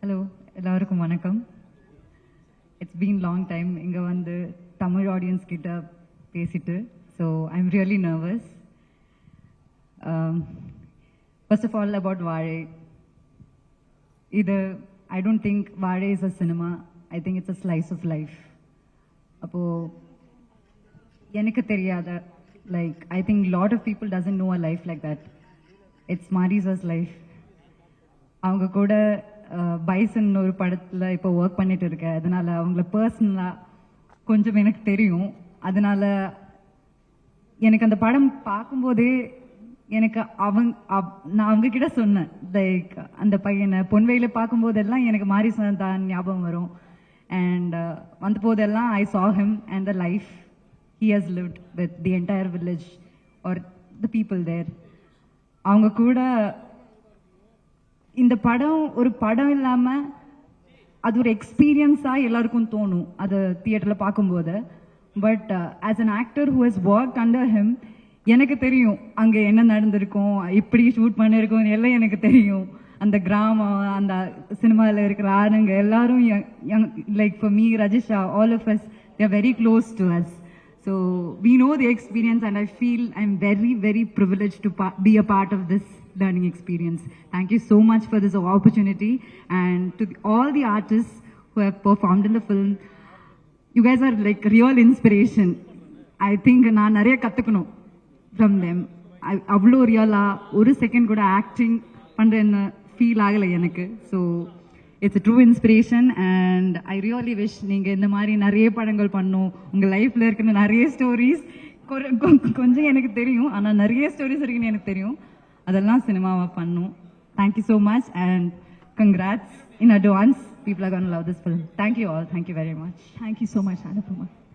Hello, எல்லாருக்கும் வணக்கம். It's been long time இங்கே வந்து தமிழ் ஆடியன்ஸ் கிட்ட பேசிட்டு. So I am really nervous. First of all about Vaazhai. இது I don't think Vaazhai is a cinema. I think it's a slice of life. அப்போது எனக்கு தெரியாத like I think lot of people doesn't know a life like that. It's மாரிசாஸ் life. அவங்க கூட bison ஒரு படத்தில் இப்போ ஒர்க் பண்ணிட்டு இருக்கேன். அதனால அவங்கள பர்சனலாக கொஞ்சம் எனக்கு தெரியும். அதனால எனக்கு அந்த படம் பார்க்கும்போதே எனக்கு நான் அவங்க கிட்ட சொன்னேன், லைக் அந்த பையனை பொன்வையில பார்க்கும்போதெல்லாம் எனக்கு மாரிசன் தான் ஞாபகம் வரும். அண்ட் வந்த போதெல்லாம் ஐ saw him and the life he has lived with the entire village or the people there. அவங்க கூட இந்த படம் ஒரு படம் இல்லாம அது ஒரு எக்ஸ்பீரியன்ஸா எல்லாருக்கும் தோணும் அது தியேட்டர்ல பார்க்கும்போது. But as an actor who has work under him, எனக்கு தெரியும் அங்க என்ன நடந்திருக்கும், இப்படி ஷூட் பண்ணிருக்கோம் எல்லாம் எனக்கு தெரியும். அந்த கிராமம், அந்த சினிமாவில் இருக்கிற ஆளுங்க எல்லாரும் like for me, Rajisha, all of us they are very close to us. So we know the experience and I feel I'm very, very privileged to be a part of this learning experience. Thank you so much for this opportunity, and to all the artists who have performed in the film. You guys are like real inspiration. I think நான் நிறைய கத்துக்கணும் from them. அவ்வளோ ரியலா ஒரு second கூட acting பண்றேன்னு feel ஆகலை எனக்கு. So it's true inspiration and I really wish நீங்கள் இந்த மாதிரி நிறைய படங்கள் பண்ணும். உங்கள் லைஃப்பில் இருக்கிற நிறைய ஸ்டோரிஸ் கொஞ்சம் எனக்கு தெரியும், ஆனால் நிறைய ஸ்டோரிஸ் இருக்குன்னு எனக்கு தெரியும். அதெல்லாம் சினிமாவாக பண்ணும். Thank you so much and congrats in advance. People are going to love this film. Thank you all. Thank you very much. Thank you so much, Anupama.